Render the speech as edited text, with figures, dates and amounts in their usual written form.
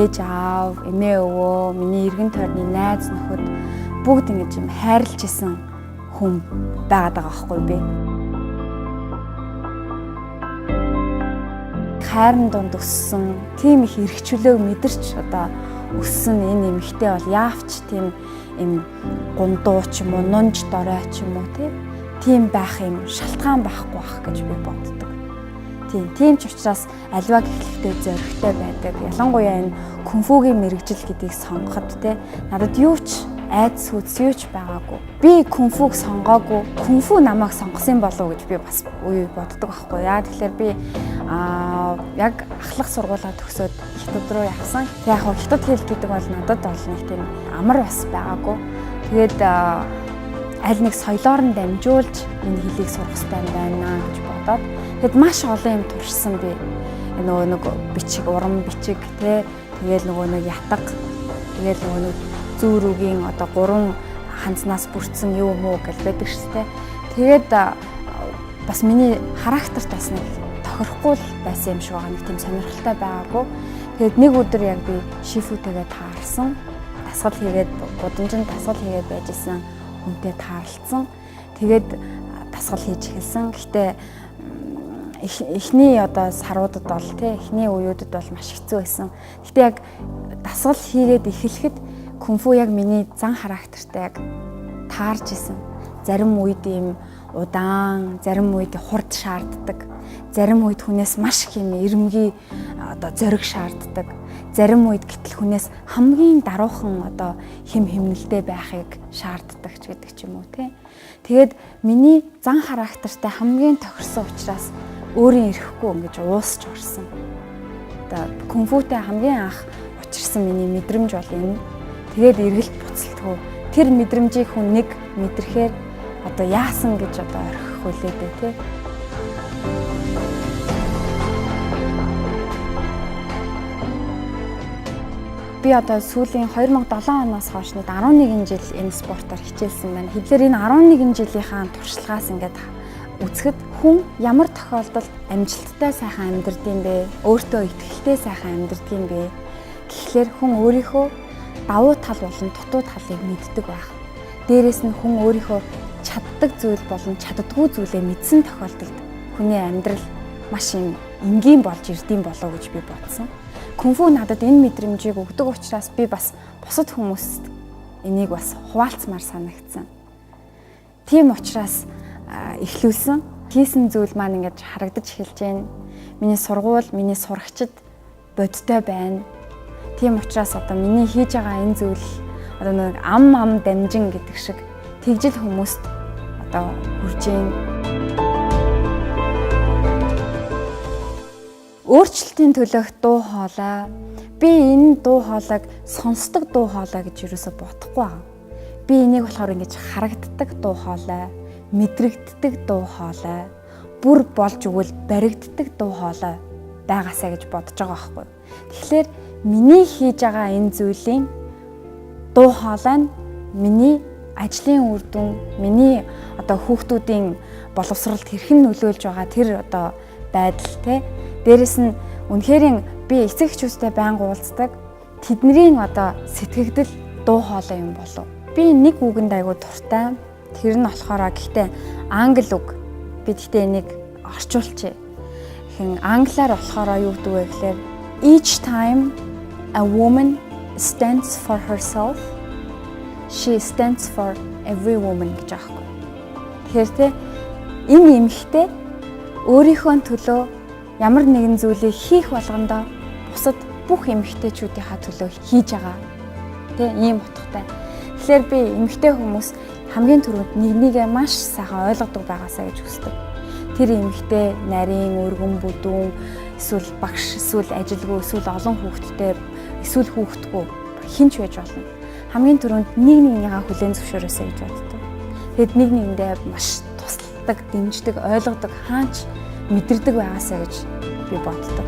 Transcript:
ээж аав, эмээ өвөө, миний эргэн тойрны найз нөхөд бүгд ингэж юм хайрлж исэн хүн байгаад байгаа байхгүй би. Хайрын дунд өссөн, тийм их эрхчлөөг мэдэрч одоо өссөн энэ эмэгтэй бол яавч тийм юм гундуу ч юм уу, нунж дорой ч юм уу тийм байх юм шалтгаан байхгүй байх гэж би боддог. Тийм ч учраас альваг эхлэхдээ зөрөгтэй байдаг. Ялангуяа энэ кунфугийн мэрэгжил гэдгийг сонгоход надад юу ч айдас хүч юу ч байгаагүй. Би кунфуг сонгоогүй. Кунфу намайг сонгосон болов уу гэж би бас үе боддог байхгүй. Яа тэгэхээр би яг ахлах сургуулаа төгсөөд хятад руу явсан. Яг хятад хэл гэдэг бол надад бол нэг тийм амар бас байгаагүй. Тэгээд аль нэг соёлоор нь дамжуулж энэ хэлийг сурах хэрэгтэй байна гэж бодоод тэгэд маш олон юм туршсан би. Нөгөө нэг бичиг, уран бичиг тэгэл нөгөө нэг ятга, тэгэл нөгөө нэг зүүрүүгийн одоо 3 ханцнаас бүрдсэн юу муу гэж байдаг шүү дээ. Тэгээд бас миний характерт бас нэг тохирохгүй байсан юм шиг байгаа, нэг тийм сонирхолтой байгаагүй. Тэгээд нэг өдөр яг би шифүүтэйгээ таарсан. Дасгал хийгээд гудамжинд дасгал хийгээд байжсэн хүнтэй таарлцсан. Тэгээд дасгал хийж эхэлсэн. Гэхдээ эхний одоо саруудад бол эхний үеүүдэд бол маш хэцүү байсан. Гэхдээ яг дасгал хийгээд эхлэхэд кунфу яг миний зан характертай яг таарж исэн. Зарим үед ийм удаан, зарим үед хурд шаарддаг. Зарим үед хүнээс маш их юм эрэмгий одоо зориг шаарддаг. Зарим үед гэтэл хүнээс хамгийн даруухан одоо хэмнэлтэй байхыг шаарддаг ч гэдэг ч юм уу Тэгээд миний зан характертай хамгийн тохирсон учраас өөрийн ирэхгүй ингэж уусч орсон. Одоо кунфутэй хамгийн анх учирсан миний мэдрэмж бол энэ. Тэгээд эргэлт буцалтгүй тэр мэдрэмжийг хүн нэг мэдрэхээр одоо яасан гэж одоо орхих хүлээдэ Би одоо сүүлийн 2007 оноос хойш 11 жил энэ спортоор хичээлсэн байна. Хэдүүлэр энэ 11 жилийнхаа туршлагаас ингээд үзэхэд хүн ямар тохиолдолд амжилттай сайхан амьдрдığım бэ? Өөртөө итгэлтэй сайхан амьдрдığım бэ? Тэгэхээр хүн өөрийнхөө давуу тал болон дутуу талыг мэддэг байх. Дээрээс нь хүн өөрийнхөө чаддаг зүйл болон чаддгүй зүйлээ мэдсэн тохиолдолд хүний амьдрал маш энгийн болж ирдэм болов гэж би бодсон. Кунфу надад энэ мэдрэмжийг өгдөг учраас би бас бусад хүмүүст энийг бас хуваалцмаар санагдсан. Тийм учраас эхлүүлсэн. Хийсэн зүйл маань ингэж харагдаж эхэлж байна. Миний сургууль, миний сурагчид бодтой байна. Тийм учраас одоо миний хийж байгаа энэ зүйл одоо нэг ам дамжин гэдэг шиг тэгжил хүмүүст одоо хүрж байна. Өөрчлөлтийн төлөх дуу хоолой. Би энэ дуу хоолойг сонсдог дуу хоолой гэж юусоо бодохгүй байгаа. Би энийг болохоор ингэж харагддаг дуу хоолой, мэдрэгддэг дуу хоолой, бүр болж өгвөл баригддаг дуу хоолой байгаасаа гэж бодож байгаа байхгүй. Тэгэхээр миний хийж байгаа энэ зүйлийн дуу хоолой нь миний ажлын үр дүн, миний одоо хүүхдүүдийн боловсролд хэрхэн нөлөөлж байгаа тэр одоо байдал Дээрэс нь үнэхээр би эцэг эхчүүдтэй байнга уулздаг. Тэдний одоо сэтгэгдэл дуу хоолой юм болов. Би нэг үгэнд айгуу дуртай. Тэр нь болохоор гэхдээ англи үг. Би гэхдээ энийг орчуулчих. Англиар болохоор юу гэдэг вэ гэхээр each time a woman stands for herself, she stands for every woman гэж аахгүй. Тэгэхээр энэ эмэгтэй өөрийнхөө төлөө ямар нэгэн зүйлийг хийх болгондоо бусад бүх эмэгтэйчүүдийнхаа төлөө хийж байгаа. Ийм утгатай. Тэгэхээр би эмэгтэй хүмүүс хамгийн түрүүнд нэгнийгээ маш сайхан ойлгодог байгаасаа гэж хүсдэг. Тэр эмэгтэй нарийн, өргөн бүдүүн, эсвэл багш, эсвэл ажилгүй, эсвэл олон хүүхэдтэй, эсвэл хүүхэдгүй хинч байж болно. Хамгийн түрүүнд нэг нэгнийгаа хүлээн зөвшөөрөөсэй гэж боддог. Тэгэд нэг нэгэндээ маш тусалдаг, дэмждэг, ойлгодог, хаач мэдэрдэг байгаасаа гэж би боддог.